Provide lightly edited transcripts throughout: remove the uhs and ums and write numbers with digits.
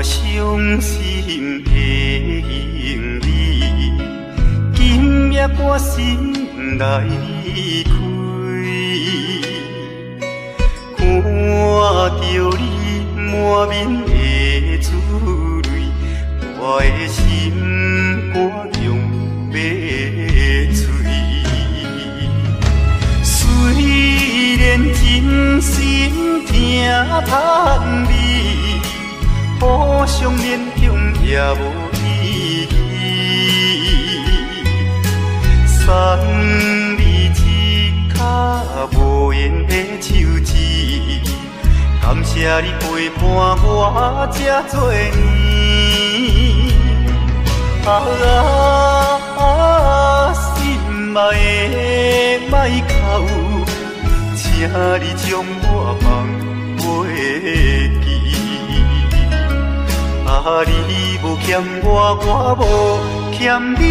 伤心的行李，今夜我心来离开，看着你满面的珠泪，我的心肝强要碎。虽然真心疼叹你，互相勉强也无意义。送你一脚无缘的手指，感谢你陪伴我这多年。心爱的莫哭，请你将我放袂记。你无欠我，我无欠你。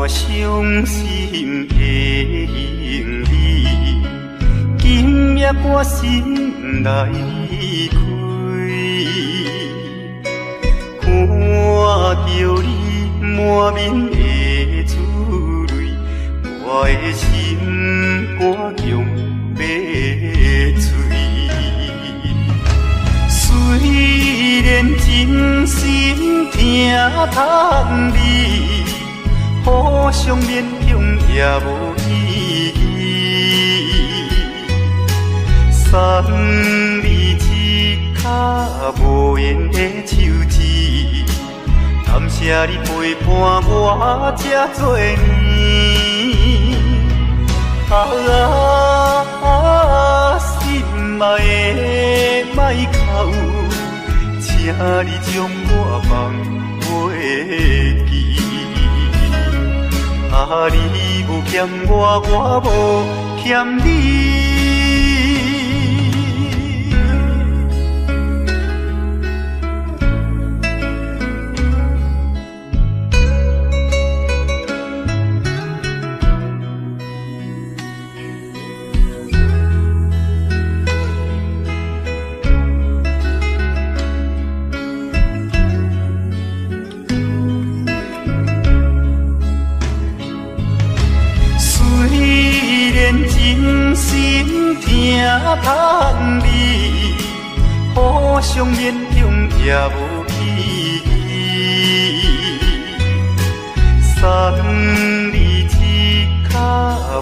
伤心的行李，今夜我心来离开，看着你满面的珠泪，我的心肝强要碎。虽然真心疼叹你，互相勉强也无意义。送你一脚无缘的手指，感谢你陪伴我这多年。心爱的莫哭，请你将我放袂记。你无欠我，我无欠你。真心疼叹你，互相勉强也无意义。送你一脚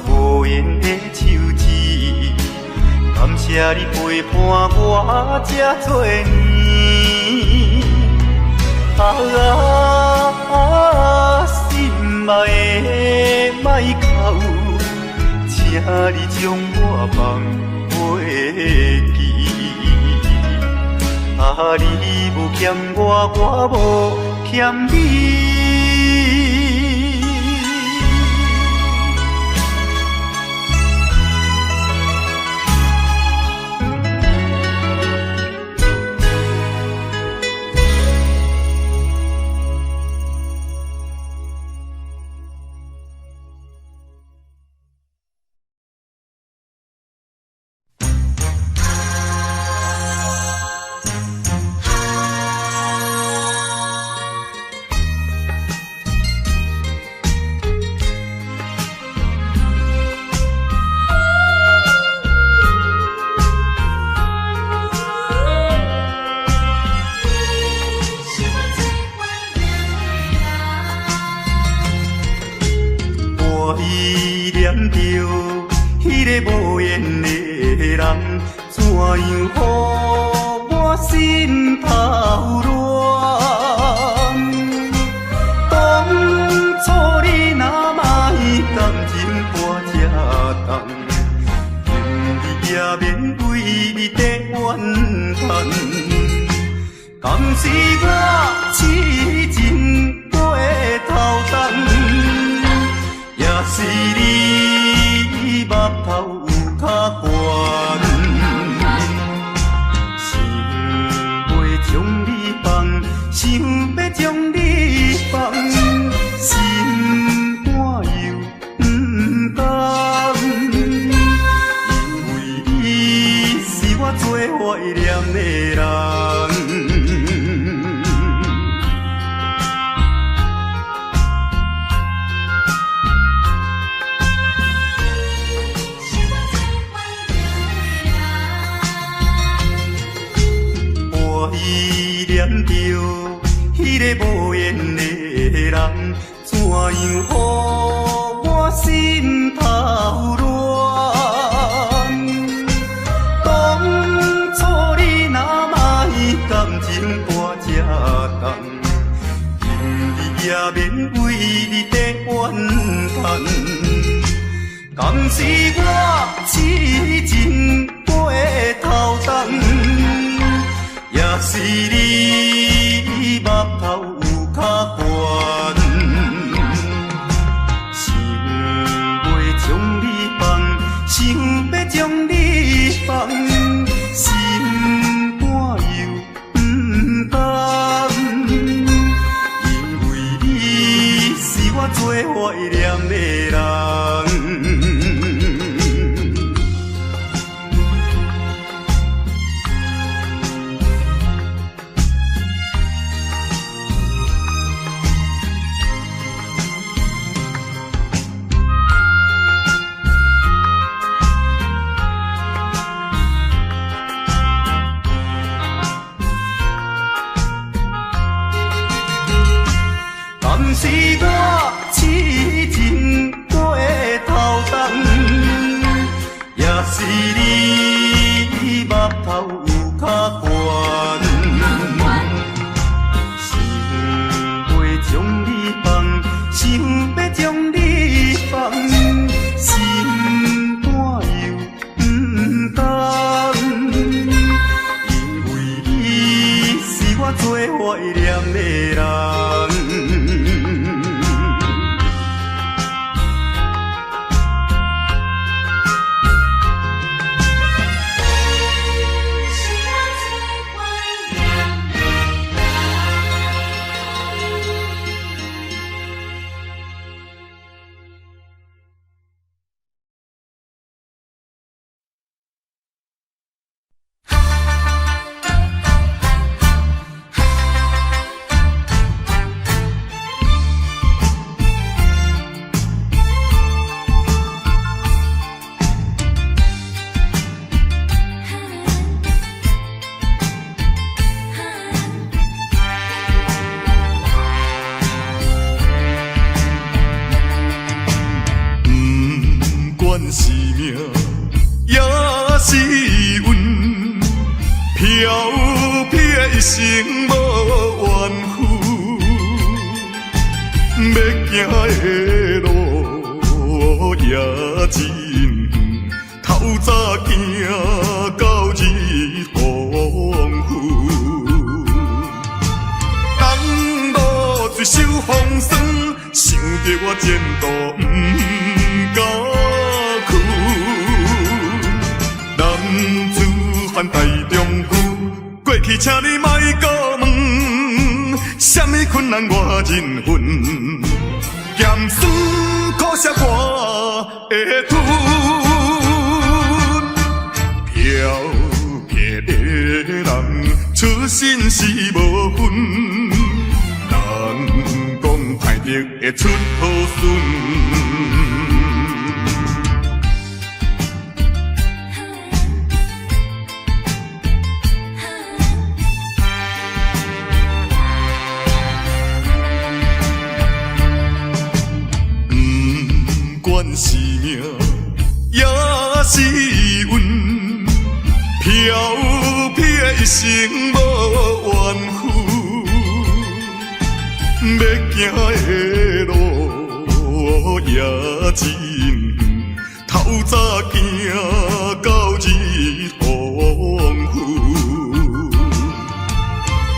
无缘的手指，感谢你陪伴我这多年。心爱的莫哭，请你将我放袂记。你无欠我，我无欠你。依念着迄个无缘的人，怎样予我心头乱？当初你若莫甘情半只重，今日也免为你地怨叹。敢是我痴情过头重？也是你目头有较悬，样予我心头乱。当初你若卖感情大这重，今日也免为你在怨叹。敢是我痴情背头重，也是你目头有较悬，想要将你放，想要将你放，心肝又不甘，因为你是我最怀念的人。是我痴情背头重，也是你目头有较悬，想要将你放，想要将你放，心肝又不甘，因为你是我最怀念的人。是命，也是运，飘撇一生无怨恨，要行的路也真远，透早行到日黄昏，东路水手风霜，想着我前途不甘。男子汉大丈夫，过去请你莫搁问，什么困难我忍恨，咸酸苦涩我会吞，飘撇的人出身是无分，人讲歹得会出好孙。管是命，也是运，飘撇一生无怨恨，要行的路也真远，透早行到日黄昏，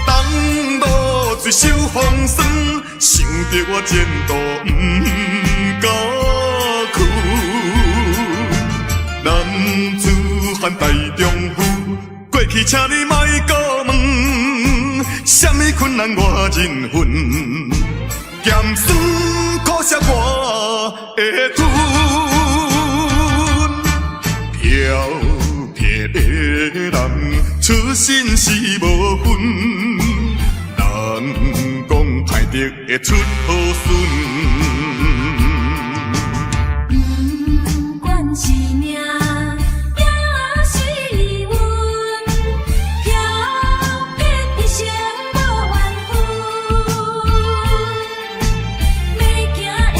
东路水手风霜，想着我前途不甘。男子汉大丈夫，过去请你莫搁问，什么困难我忍恨，咸酸苦涩我会吞，飘撇的人出身是无分，人讲歹得会出好孙。是命，也是运，飘撇一生无怨恨，要行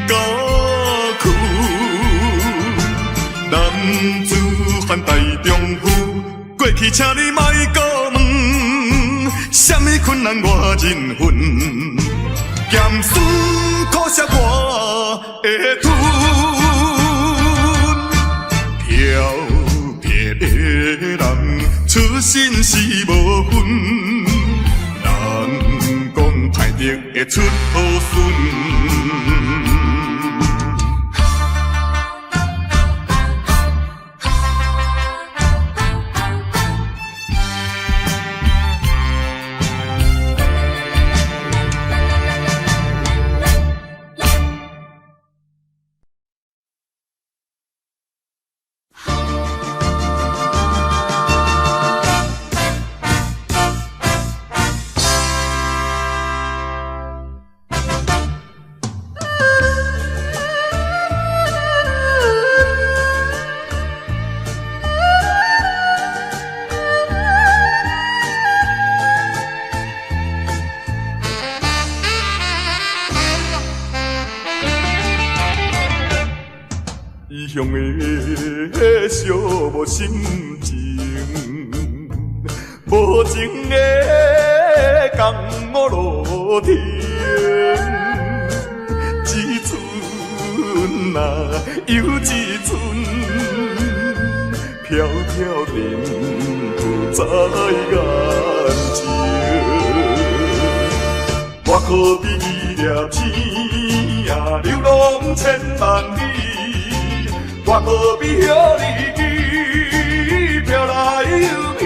敢去。男子汉大丈夫，过去请你莫搁问，什么困难我忍恨，咸酸苦涩我会吞。漂泊的人出身是无分，人讲歹得会出好孙。异乡的寂寞心情，无情的江湖路程，一寸啊又一寸，飘飘然浮在眼前。我可比伊粒星啊，流浪千万里。我可比遐日飘来又飘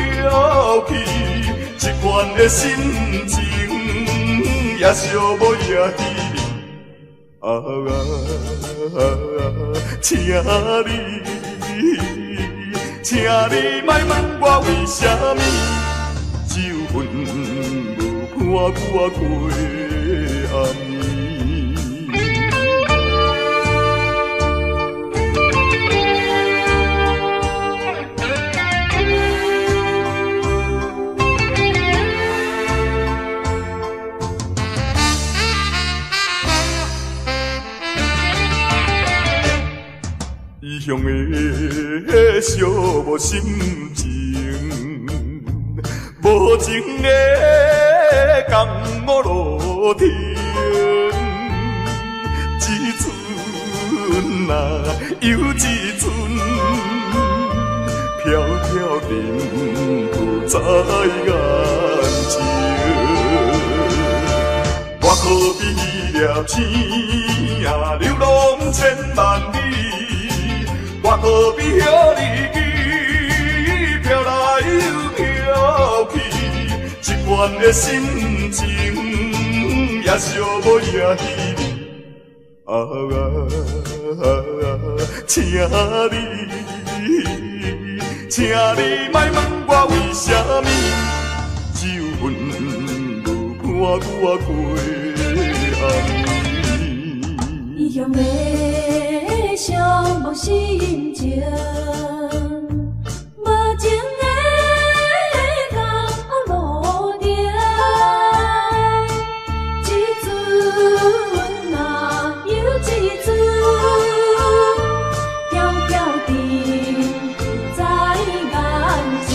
去，一款的心情也寂寞也稀微。请你莫问我为什么，酒魂无伴我过暗暝。异乡的寂寞心情，无情的江湖路程，一寸啊又一寸，飘飘然浮在眼前。我可比粒星啊，流浪千万里。我可比遐日飘来又飘去，一款的心情也寂寞也稀微。请你莫问我为什么，酒魂无伴我过暗暝。异乡的寂寞心情，无情的江湖路程，一寸啊又一寸，飘飘然在眼前。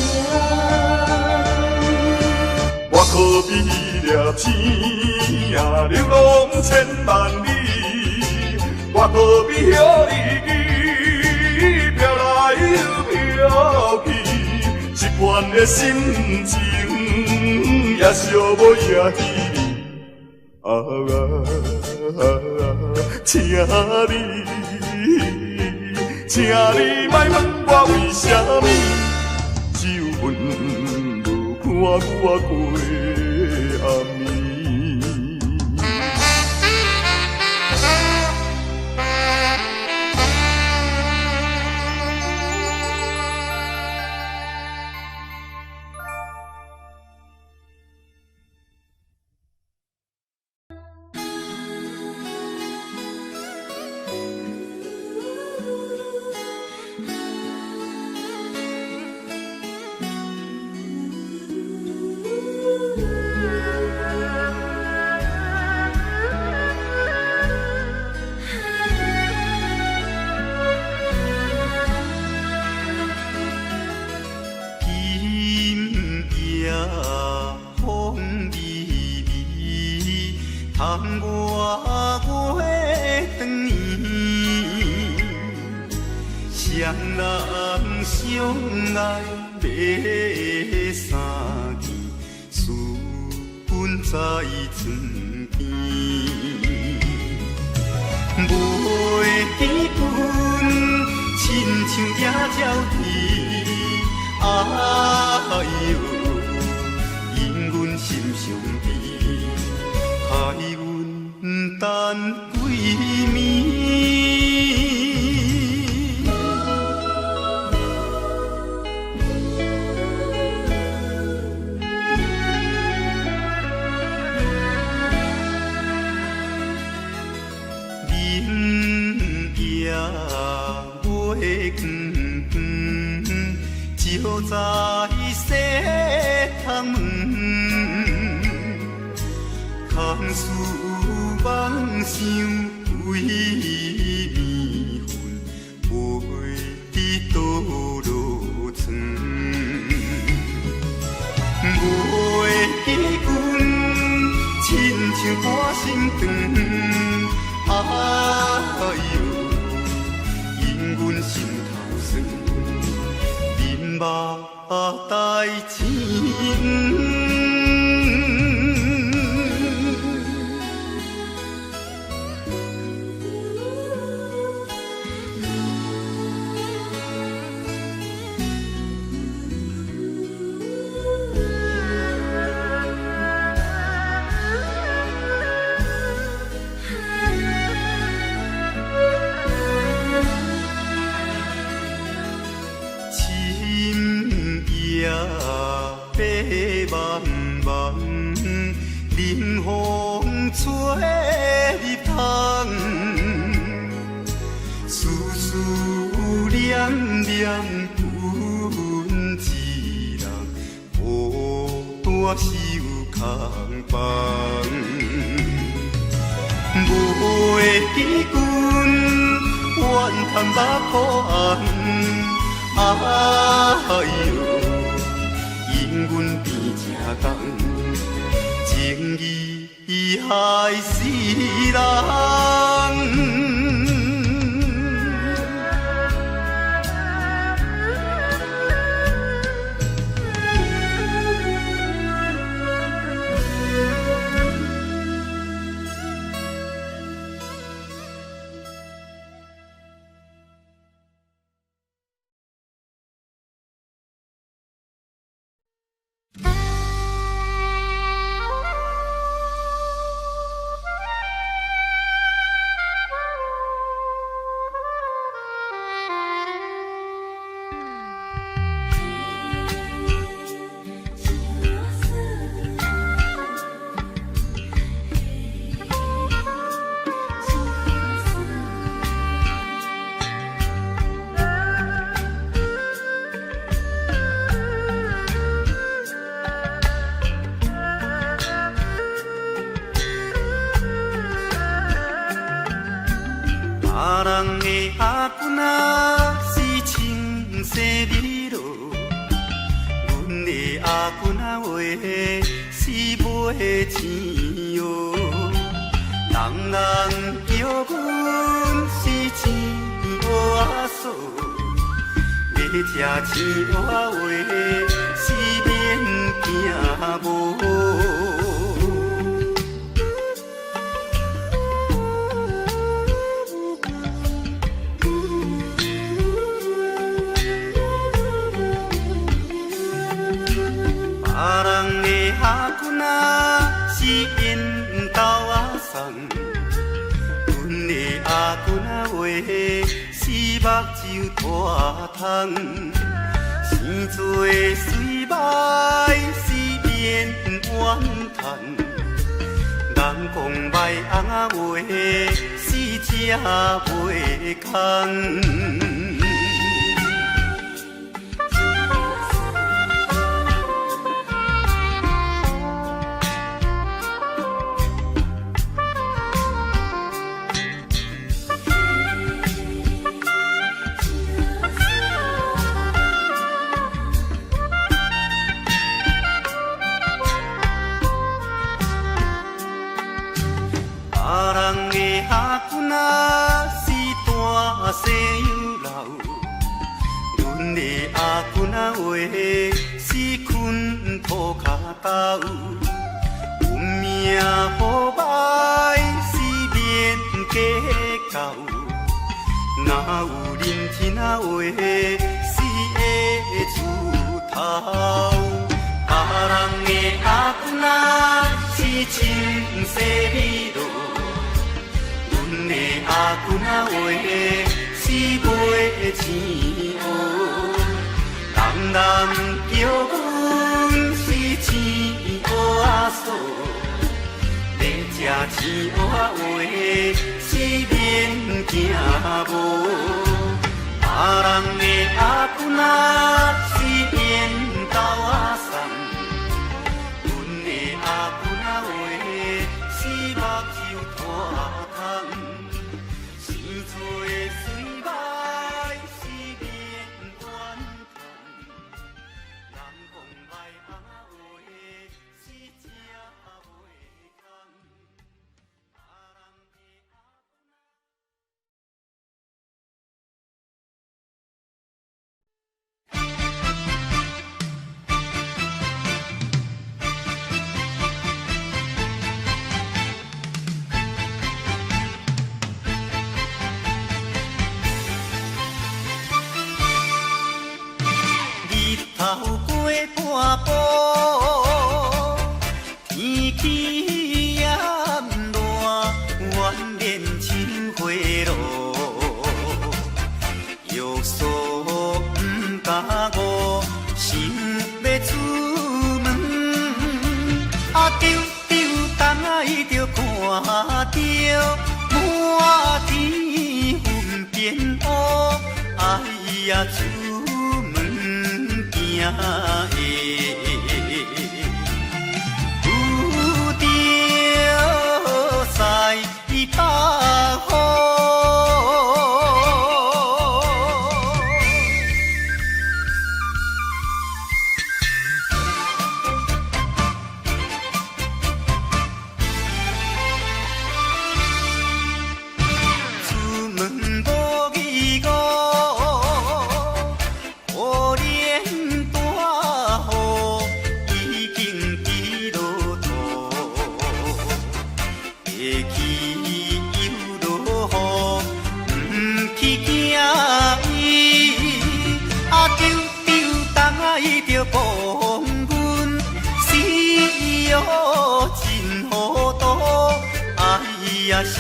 我可比粒星啊，流浪千万里。我可比遐日飘来又飘去，一款的心情也寂寞也稀微。请你莫问我为什么，酒魂无伴我过暗暝。双人相爱要三更，私奔在船边，袂记阮亲像野鸟啼，哎哟，因阮心伤悲，害阮等几暝。就在西塘门，空思梦想为迷魂，袂知倒落床。袂记阮亲像半心肠，哎哟，因阮心头酸。目代情。冷风吹入窗，丝丝念念阮一人，孤单守空房。袂记阮怨叹目苦红，哎哟，因阮变正重。情义害死人。人的阿姑仔是青色美罗，阮的阿姑仔话是袂钱哟。人人叫阮是钱阿嫂，要吃钱阿话是免惊无。阿姑仔是因兜阿送，阮的阿姑仔话是目睭大窗，生做水歹是免怨叹，人讲歹翁仔话是吃袂空。阿姑仔是大西洋老，仔话，死困土骹斗，运命好歹，死免计较。若有认天仔话，死会自头。别人的阿公仔是亲生米路，阮的阿公仔话是卖钱乌。人人叫阮是钱乌仔嫂，要食钱乌仔话是免惊无。别人的阿公仔是缘投仔送。阿公仔话，是目睭拖窗，生做的水歹，是免怨叹。人讲来阿话，是正袂空。头过半步，天气炎热，怨念像火炉。约束不敢误，想要出门，丢东仔就看着满天云变乌，哎呀出门行的。有着西北风。讲阮死哦真糊涂，哎呀心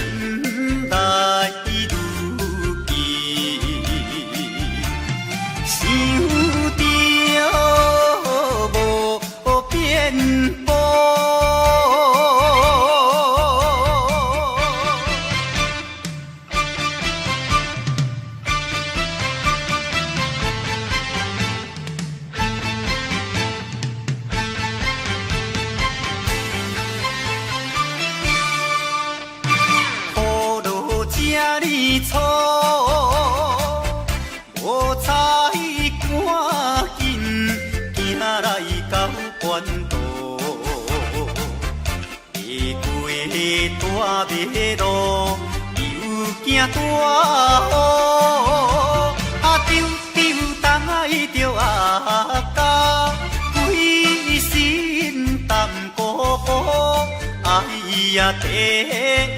内如记，想着无变步。错，无彩赶紧行来到关渡，离过大马路，又惊大雨，丢东仔着阿家，规身淡薄薄，哎呀第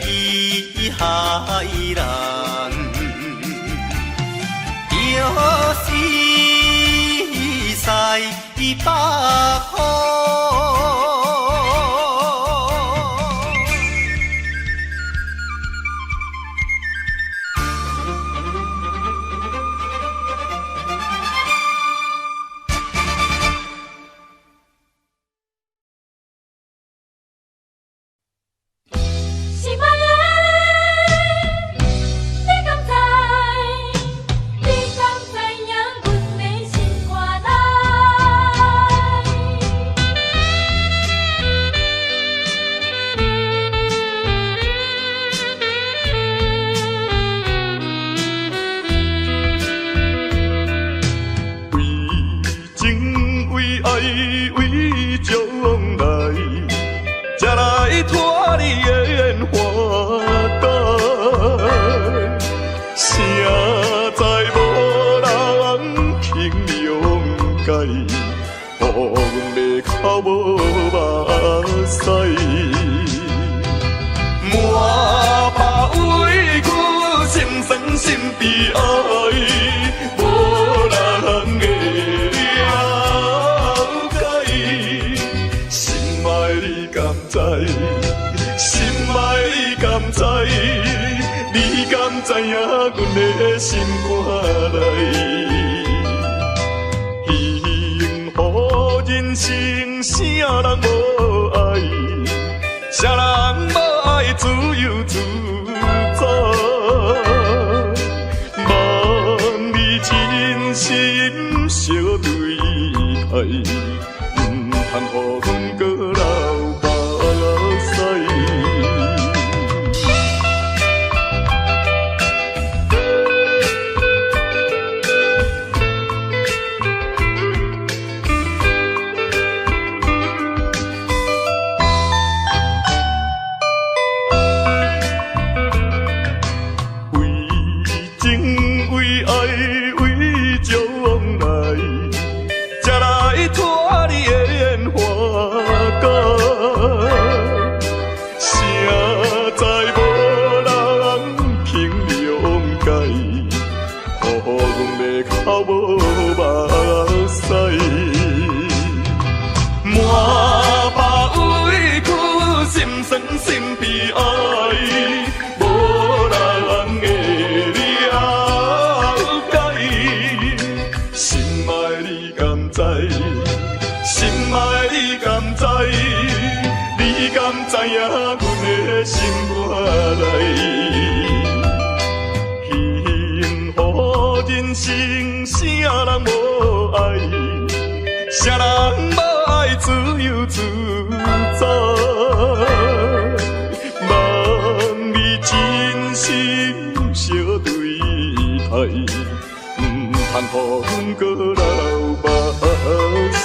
一害人。又是西北风。你阮要哭无目屎。满怕委屈，心酸心悲哀，无人会了解。心爱你敢知？心爱你敢知？你敢知影阮的心肝内？幸福人生，啥人无爱？啥人无爱自由自在？望你真心相对待，通予阮搁流目屎。哭无目屎，满腹委屈，心酸心悲哀，无人会了解。心爱你敢知？心爱你敢知？你敢知影阮的心肝内？人生啥人无爱？啥人无爱自由自在？望你真心相对待，通予阮搁流目屎。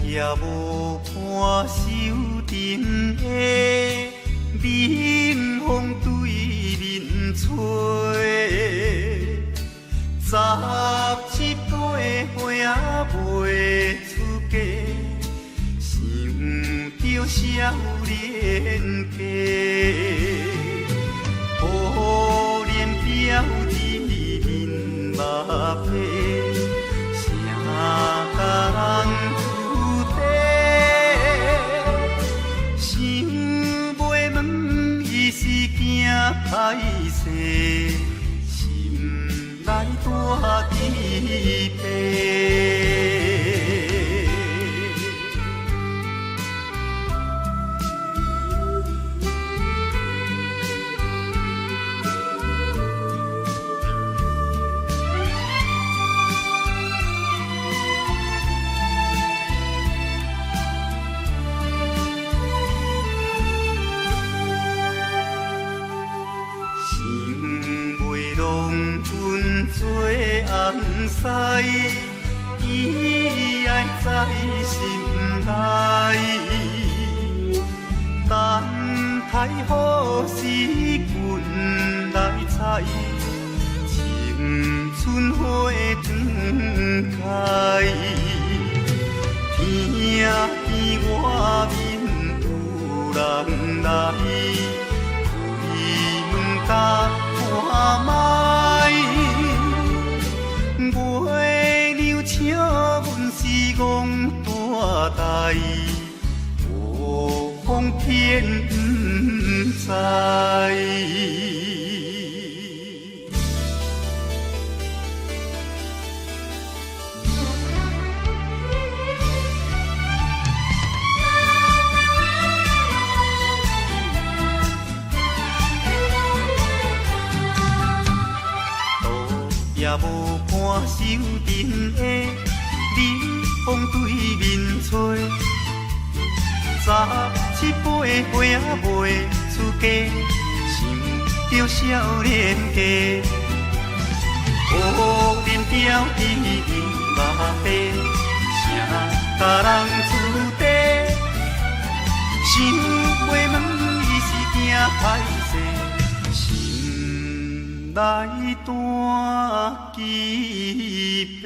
也无伴手顶的冷风对面吹，17岁花袂出嫁，想着少年家，可怜表弟面目皮，啥甲人歹势，心内大疑病。做红丝，伊爱在心内，等待好时阮来采，青春花长开，听见外面有人来，开门甲看卖。月娘请阮是戆大台，无风偏不知。手顶的你风对面吹，17岁花仔袂出嫁，想着少年家，乌面雕伫目白，谁甲人厝地？想袂问伊是惊歹势，心内弹击悲。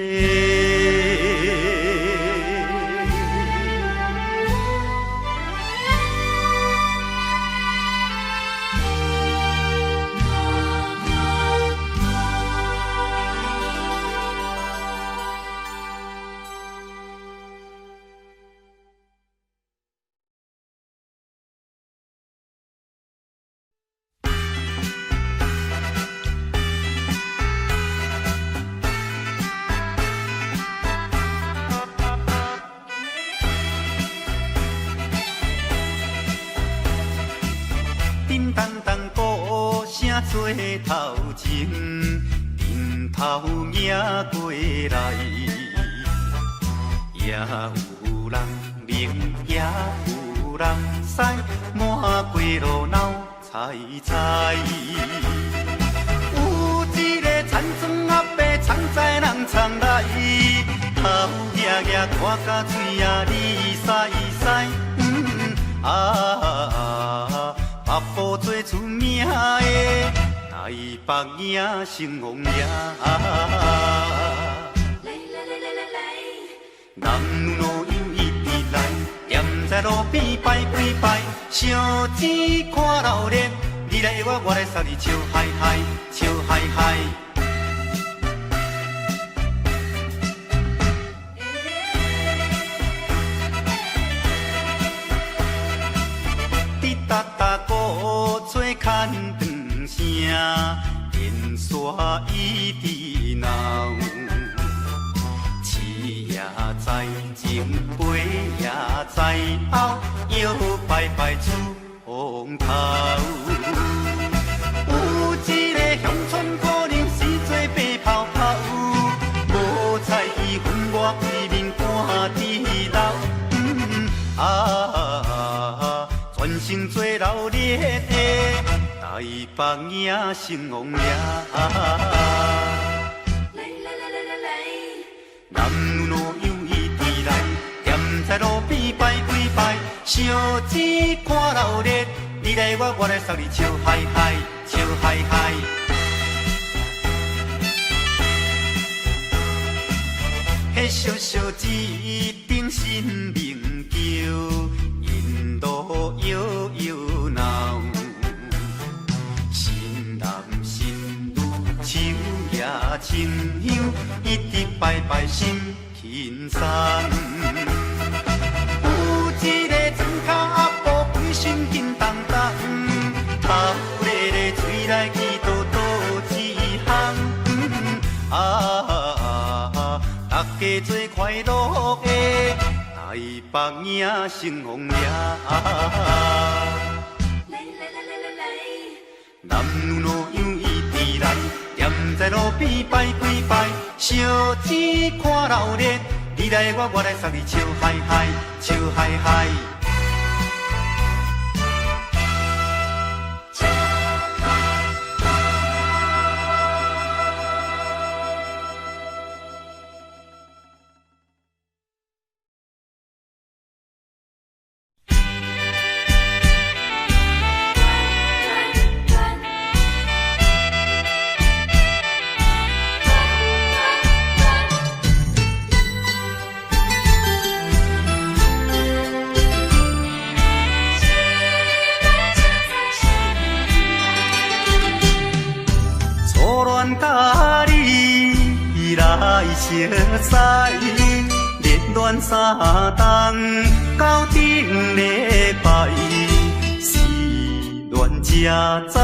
做头前，迎头迎过来，也有人明，也有人使，满街路闹猜猜。有一个田庄阿伯，藏在人藏来，头额额看甲嘴仔里塞塞，北部最出名的台北赢成王爷，男女老幼一直来，站在路边排几排，烧钱看热闹，你来我来送你笑嗨嗨，笑嗨嗨。哒哒鼓吹牵长声，电线一直闹。市也在前，背也在后，摇摆摆出风头。有一个乡村可能是做白泡泡，无彩伊分我规面看地老。全身做热烈的台北赢成王爷，男女老幼一直来，站在路边排几排，烧钱看热闹，你来我来送你笑嗨嗨，笑嗨嗨。迄小小一顶新名叫。路摇摇闹，新男新女手也亲香，一直摆摆心轻松。有一个庄脚阿婆规身紧当当，头咧咧嘴来去倒倒一项，大家做快乐的。台北赢成王爷，男女老幼一直来，站在路边排几排，烧钱看热闹，你来我来送你笑嗨嗨，笑嗨嗨。甲你来相识，热恋三冬到顶礼拜，是恋才知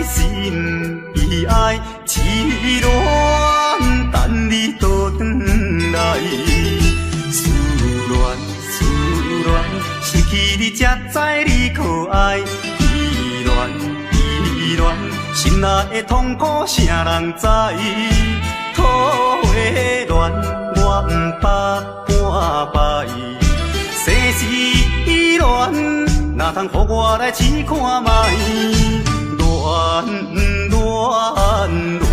心悲哀，痴恋等你倒转来，思恋失去你才知你可爱，依恋。心内的痛苦，谁人知？土花乱，我毋捌半摆。世事乱，哪通予我来试看卖？乱乱乱，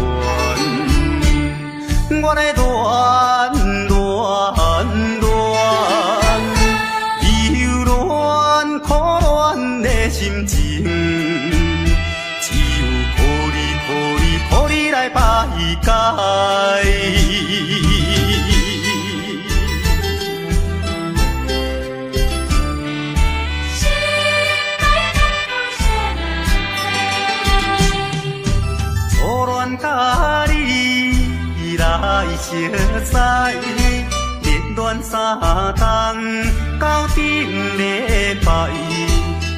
我来乱乱乱，忧乱苦乱的心情，只有靠你来排解。甲你来相识，热恋三冬到顶礼拜，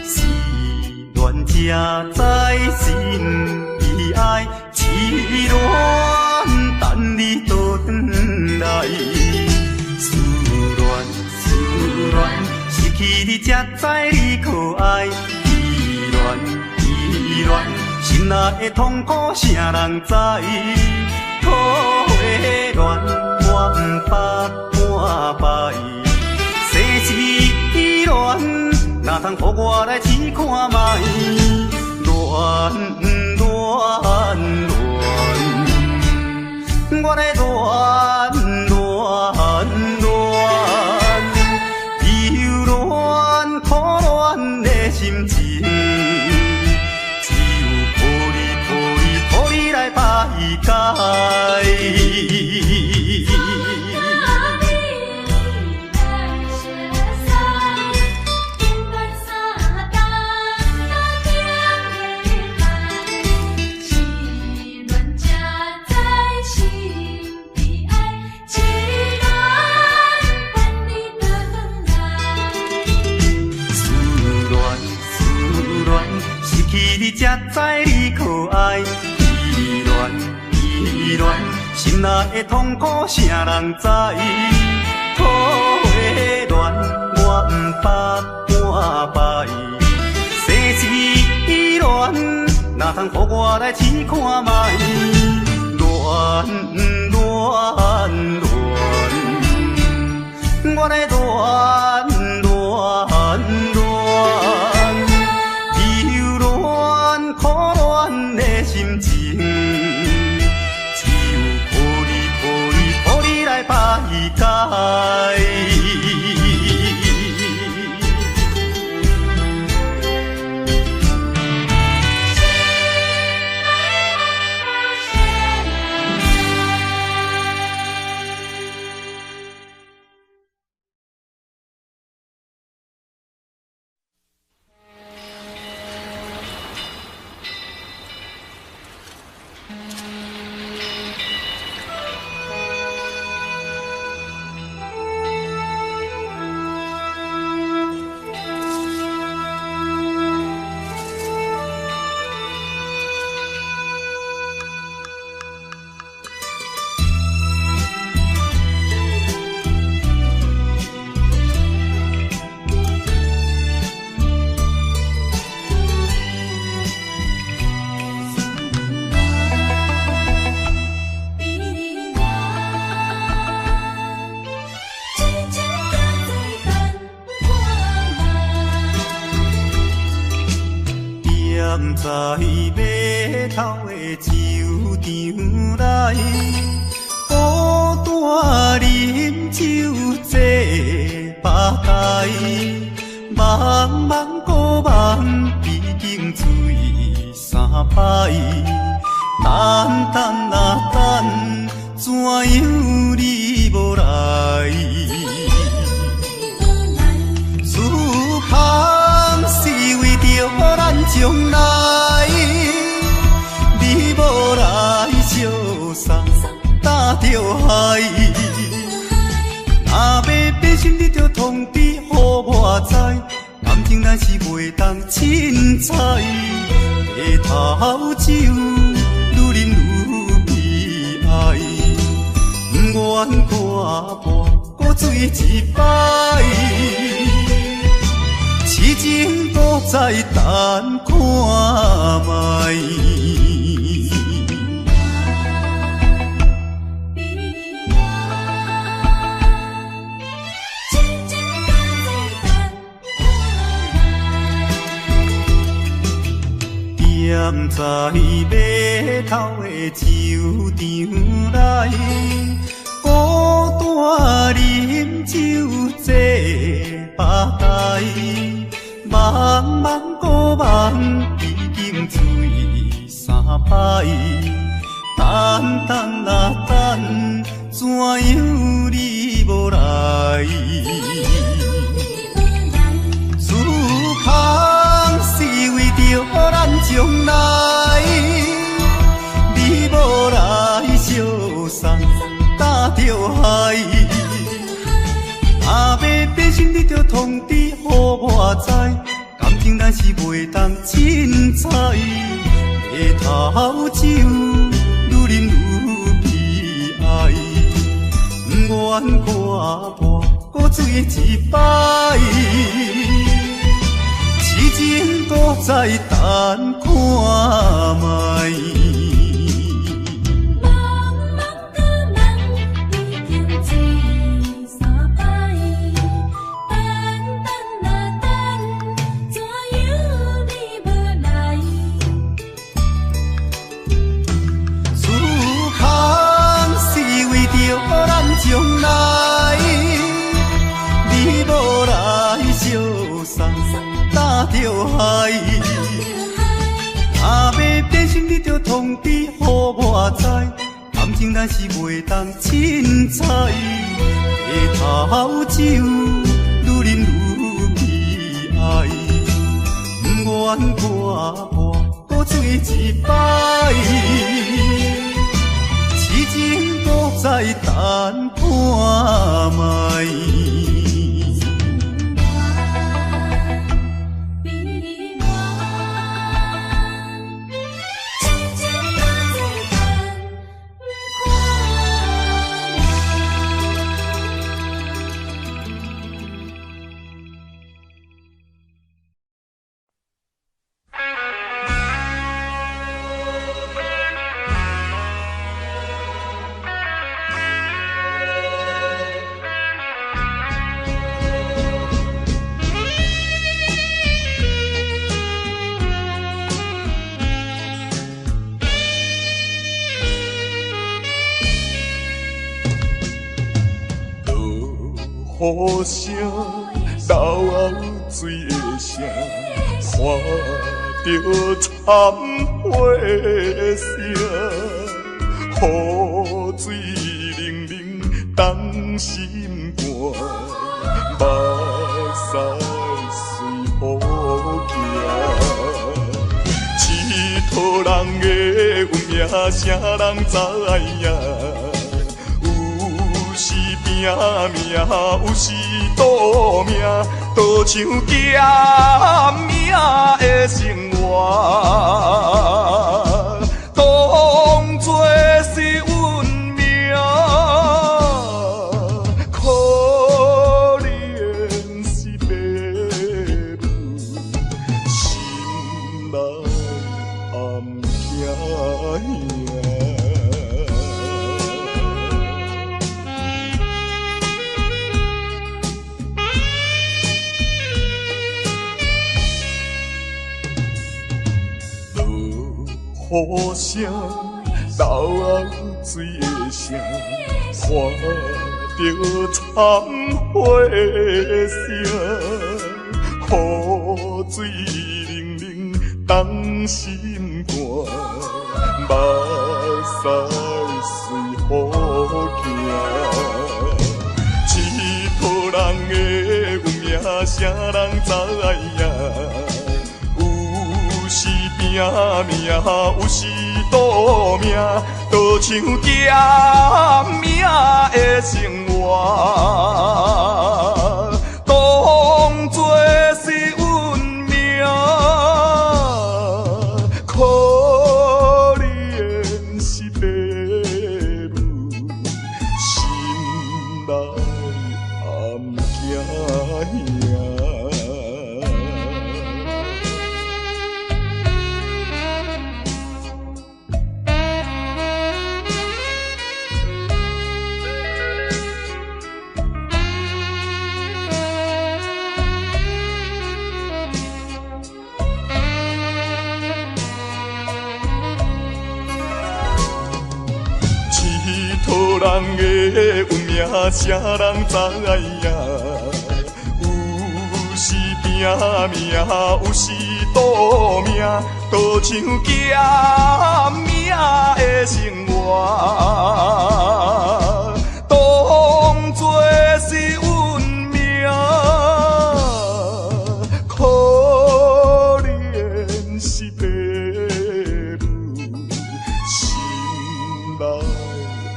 是恋才知心悲哀，痴恋等你倒转来，思恋失去你才知你可爱，依恋。心内的痛苦，啥人知？土花乱，我毋捌半摆。世事乱，哪通予我来试看卖？乱乱乱，我来乱乱乱，忧乱苦乱的心情。来排解。失去你才知你可爱。依恋，心内的痛苦，啥人知？土花乱，我毋捌半摆。世事乱，哪通予我来试看卖？乱乱乱，我来乱乱乱，忧乱苦乱的心情。来排解。在码头的酒场内，孤单饮酒坐吧台，茫茫古梦已经醉三摆，等等啊等，怎样你无来？思盼是为着咱将来，你无来相送，打着海。若要变心，你着通知予我知，感情咱是袂当凊彩。下头酒愈啉愈悲哀，不愿半半搁醉一摆。痴情搁再等看卖，站在码头的酒场内，孤单饮酒坐吧台，茫茫古梦已经醉三摆，等等啊等，怎样你无来？思空是为着咱将来，你无来相送打着海。阿妹变心你着通知予我知，感情咱是袂当凊彩，下头酒愈啉愈悲哀，不愿挂破搁醉一摆，痴情搁再等看卖。将来，你无来相送打着海，阿妹变心你着通知予我知，感情咱是袂当凊彩，下头酒愈啉愈悲哀，不愿挂破搁醉一摆。痴情搁再等看卖。雨声，老后水的声，看着惨血声，雨水淋淋冻心肝，目屎随雨行。佚佗人的运命，啥人知影？拼命，有时赌命，都像捡命的生活，当作是运命，可怜是爸母，心内暗惊。雨声，老后水的声，看着惨血声，雨水淋淋冻心肝，目屎随雨行。佚佗人的运命，啥人知影？拼命，有时赌命，都像捡命的生活，当作是运命，可怜是爸母，心内暗惊。的运命，谁人知影？有时拼命，有时赌命，都像欠命的生活，当作是运命。可怜是父母，心内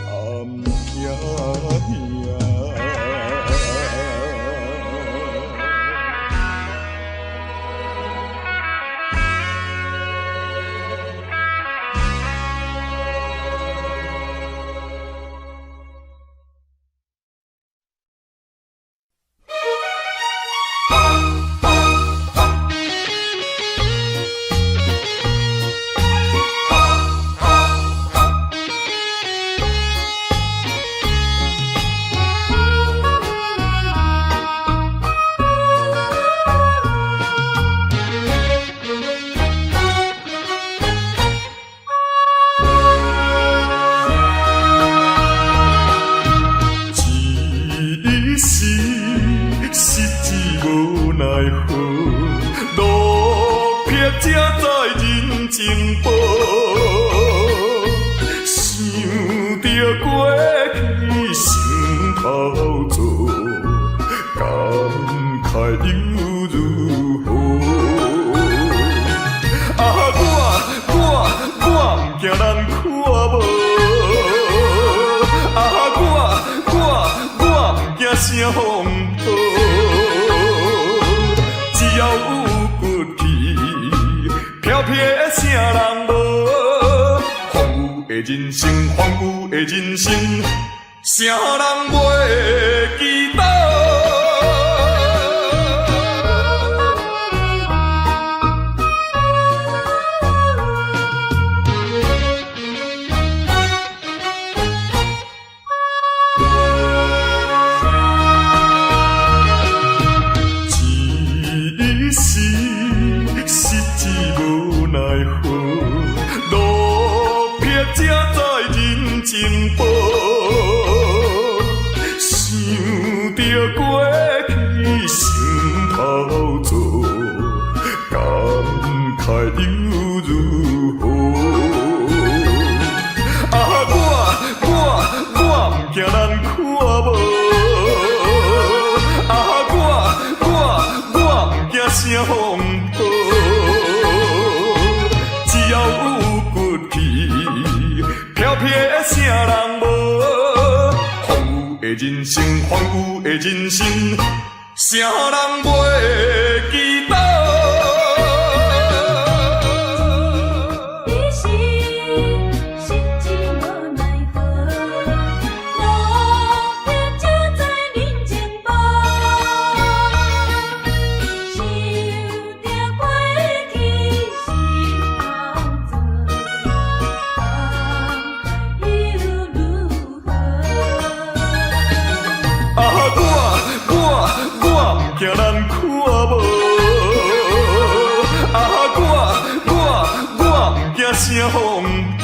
暗惊惊。声风波，只要有骨气，飘飘的啥人无？荒芜的人生，荒芜的人生，啥人袂记得？情报，想着过去心头做，感慨犹如何？啊，我不惊人看无，啊，我不惊声风波，只要有骨气。飘飘的啥人无？荒芜的人生，荒芜的人生，啥人袂记得？你是心情无奈何，路偏照在人前方，想着过去心头做。惊人看无，啊，我不惊声风波，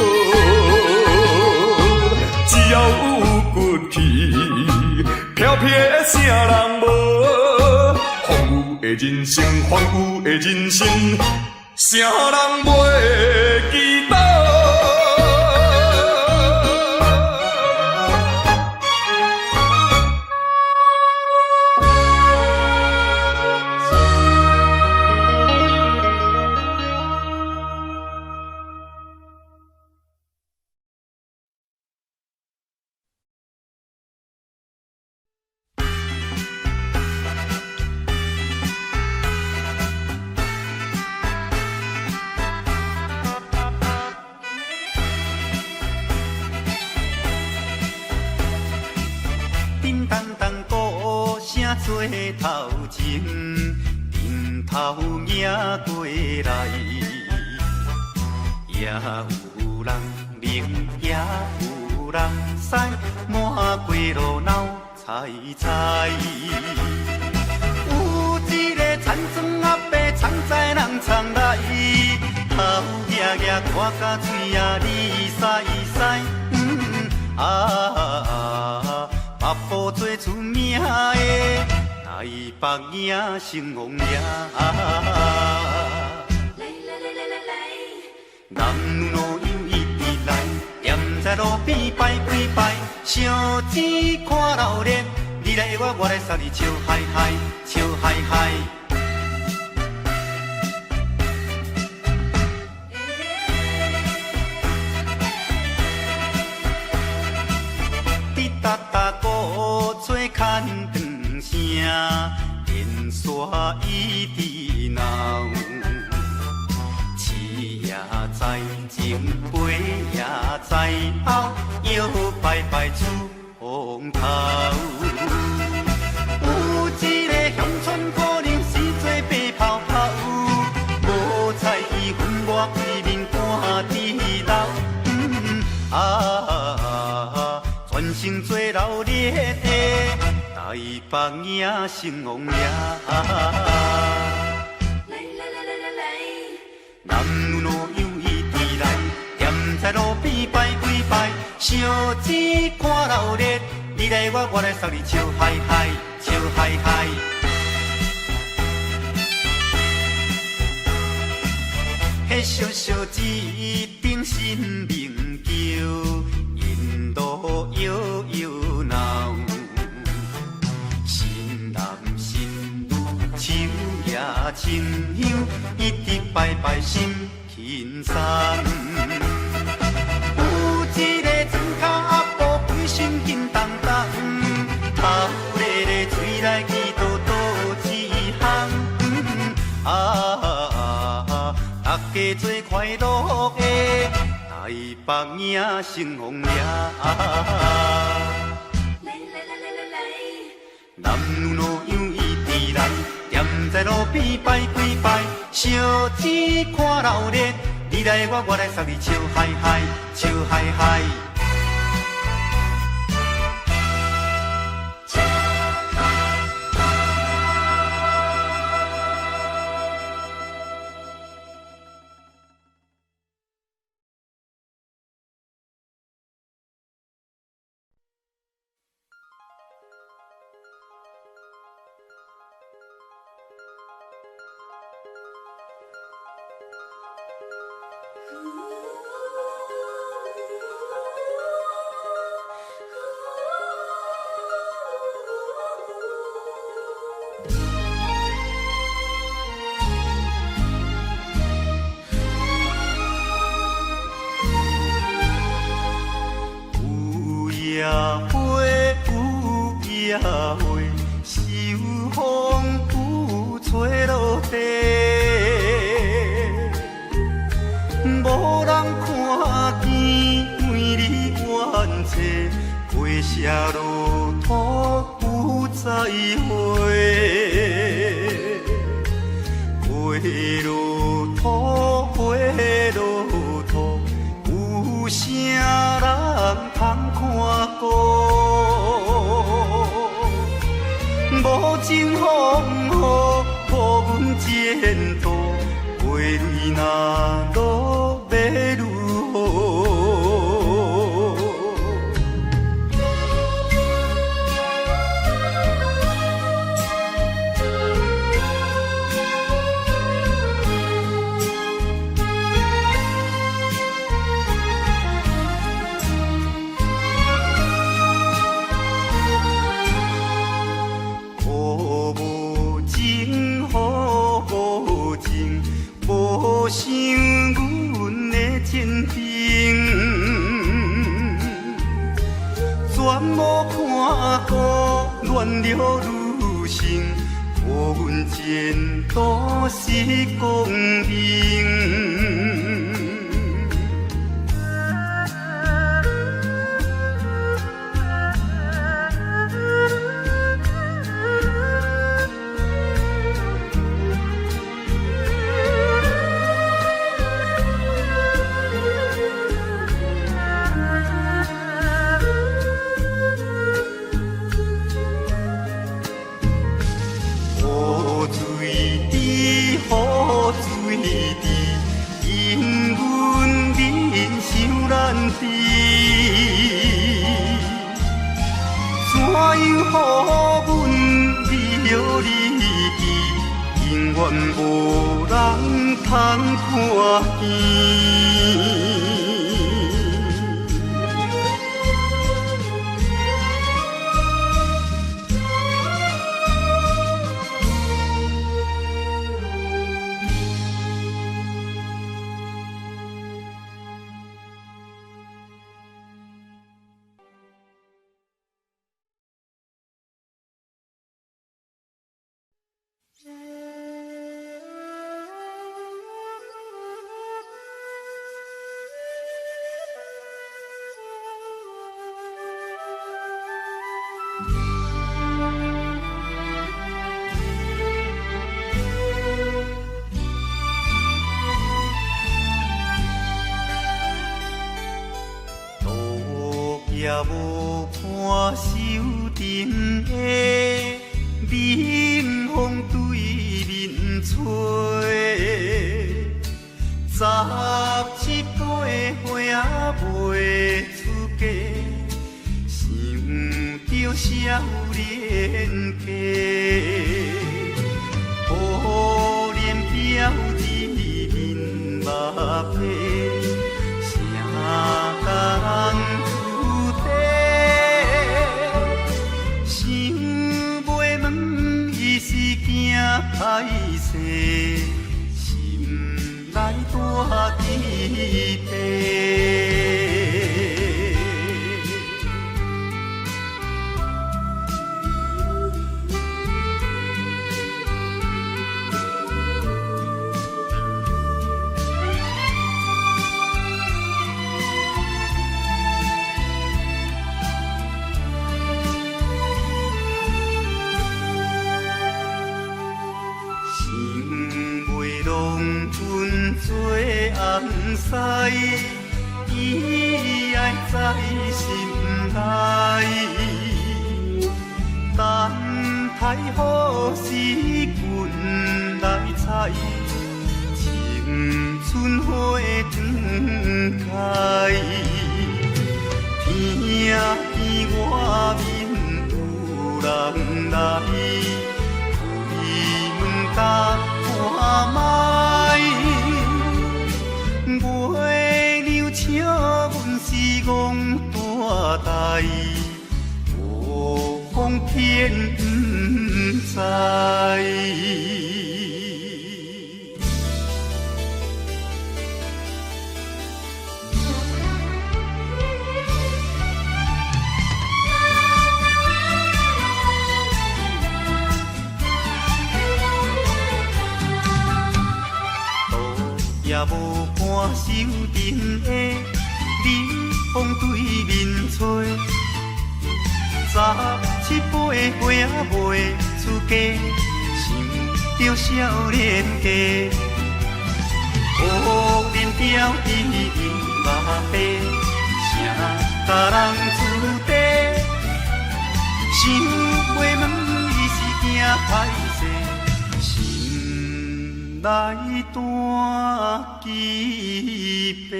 只要有骨气，飘飘的啥人无？荒芜的人生，荒芜的人生，啥人袂记得？做头前，迎头迎过来，也有人明，也有人驶，满街热闹猜猜。有一个田庄阿伯藏在人藏内，头额额看甲嘴啊哩塞塞，北部最出名的台北影成王爷。男女老幼一直来，踮在路边排几排，烧钱看热闹，你来我，我来送你笑嗨嗨，笑嗨嗨。滴答答鼓吹牵长声，电线一直闹。也在前，背也在后，摇摆摆出风头。有一个乡村姑娘是做白泡泡，无彩伊分我规面汗滴流。全身做热烈的台北影成王爷。男女老幼一直来，踮在路边排几排，烧钱看热闹，你来我，我来送你笑嗨嗨，笑嗨嗨。迄小小一顶新名桥，引路摇摇闹，新男新女手也亲香，一直摆摆心轻松。有一个庄脚阿婆规身金当当，头咧咧嘴来去倒倒一项。大家做快乐的台北影成王爷。男女老幼一直来，踮在路边排几排，烧钱看热闹，你来我，我来送你笑嗨嗨，笑嗨嗨。野花有野花，秋风有吹落地，无人看见每日怨嗟，花谢落土有再会，花落土，花落土，有啥人通看过？无情风雨，抱阮前途，花蕊若落要如何？无想阮的真情，全无看过恋了女性，互阮前途是公平。雨水滴，又予阮了你记，永远无人通看见。也无看手顶的冷风对面吹，17岁花袂出嫁，想着少年家，可怜表弟面目皮，谁甲人？歹势，心内大疑惑。做红丝，伊爱在心内，等待好时阮来采，青春花长开，听见外面有人来，开门甲看卖。月娘笑阮是戆大代，无风骗不知。也无看手顶的冷风对面吹，17岁花袂出嫁，想着少年家，可怜表弟面目白，谁甲人出地？想袂问伊是惊歹势，心内大疑惑。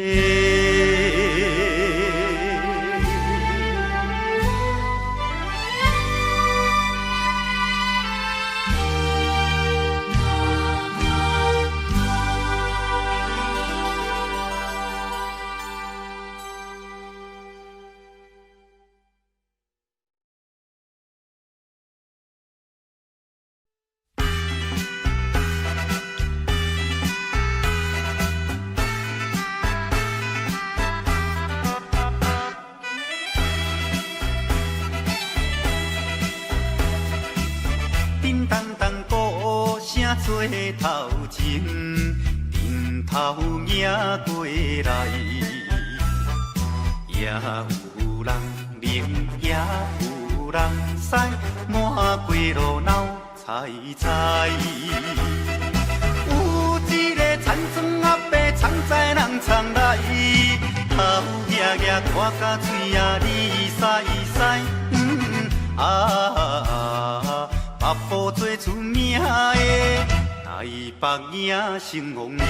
做头前，顶头迎过来，也有人明，也有人使，满街路闹猜猜。有一个田庄阿伯藏在人藏内，头额额看甲嘴也哩屎屎，北部最出名的台北影成王爷，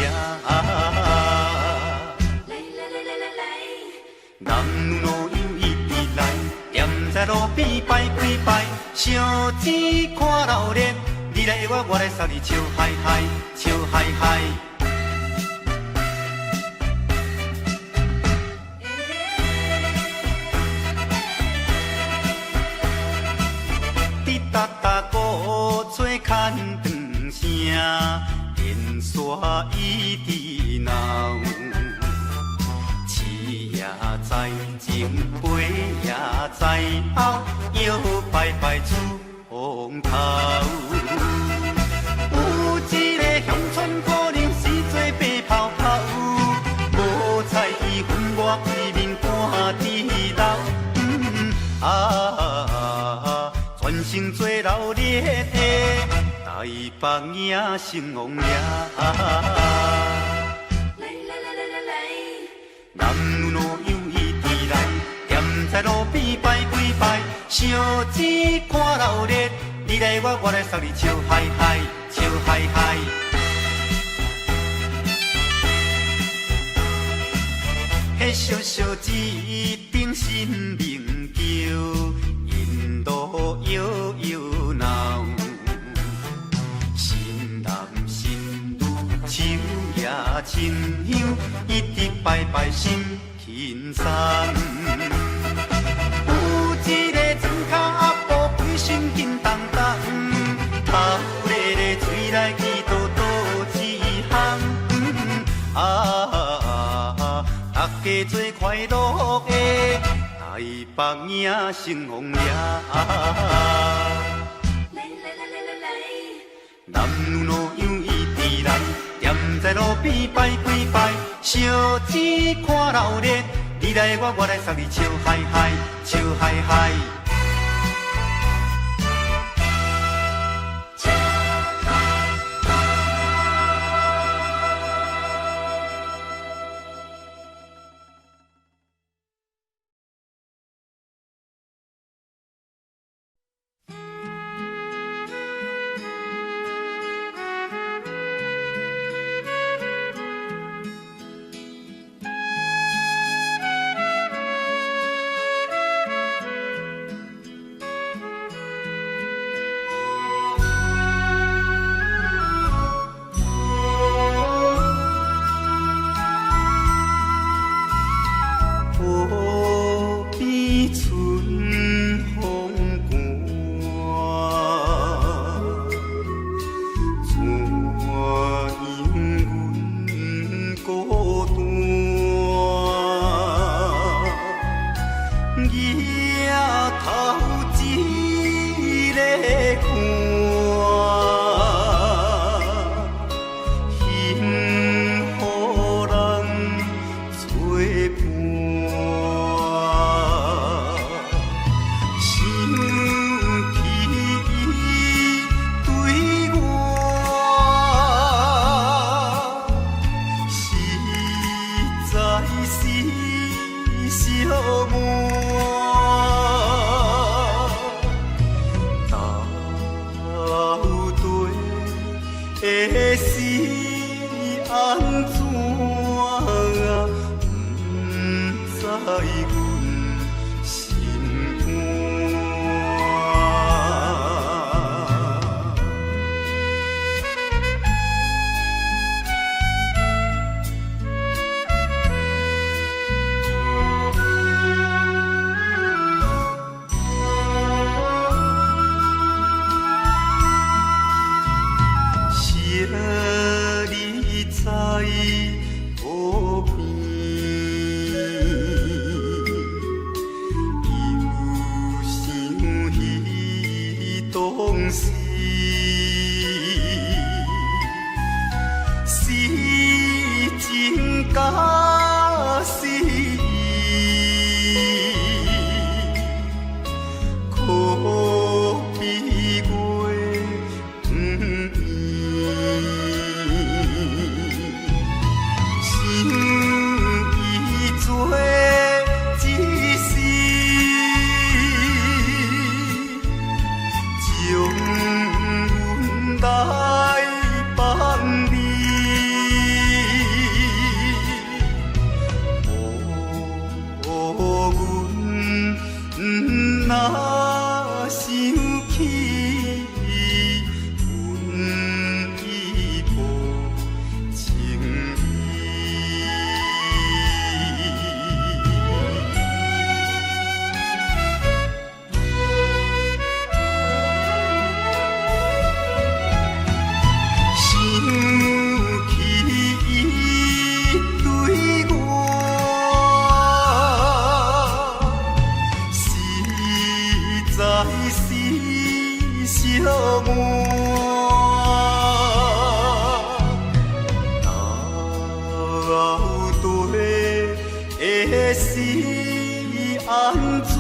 男女老幼一直来，踮在在路边摆几摆，烧钱看热闹，你来我，我来送你笑嗨嗨，笑嗨嗨。滴答答鼓吹牵长声，电线一直闹。市也在前，背也在后，摇摆摆出风头。有一个乡村姑娘是做白泡泡，无彩伊分我规面半地老。全身做热烈的台北影成王爷。男女老幼伊直来，踮在路边摆几摆，烧钱看热闹，你来我，我来送你笑嗨嗨，笑嗨嗨。迄小小一顶新名叫，引路摇摇闹，新男新女手也亲香，一直摆摆心轻松。有一个庄脚阿婆规身紧当当，头咧咧嘴来去倒倒一项。大家做快乐的台北影成王爷。男女老幼伊直来，踮在路边摆几摆，烧钱看热闹，你来我，我来送你笑嗨嗨，笑嗨嗨。那小满。是安怎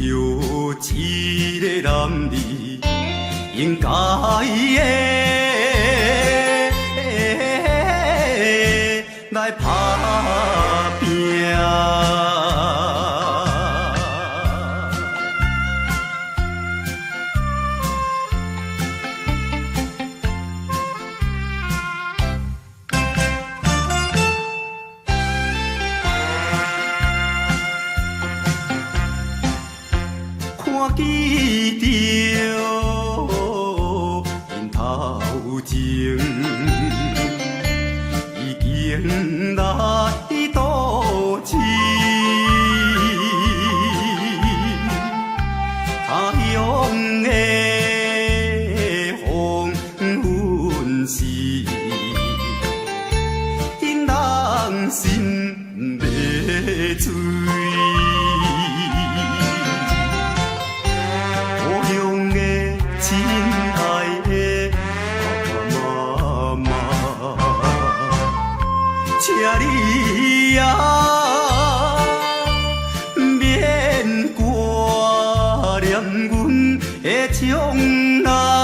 不知阮心肝。将来。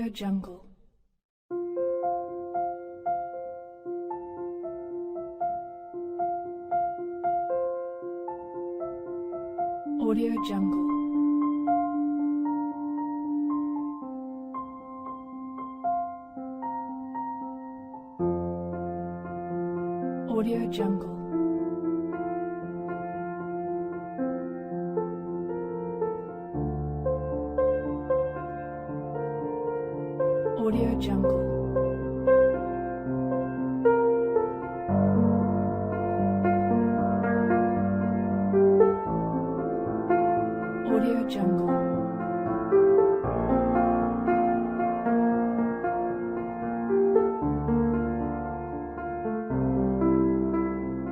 Audio Jungle. Audio Jungle. Audio Jungle. Audio Jungle. Audio Jungle.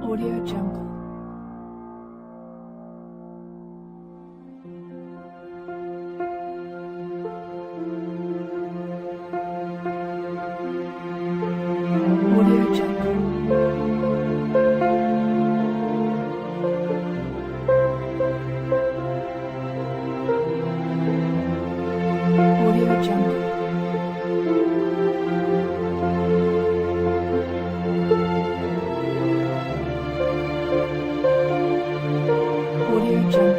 Audio Jungle. Audio Jungle. Audio Jungle. Audio Jungle. Audio Jungle. Audio Jungle.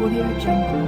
Audio Jungle.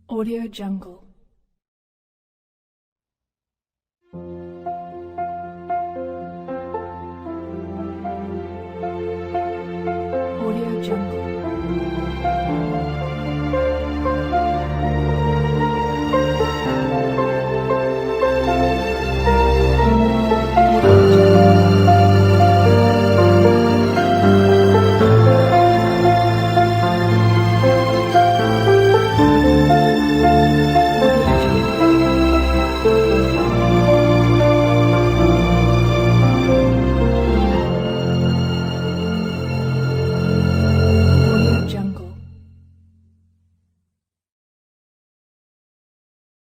Audio Jungle.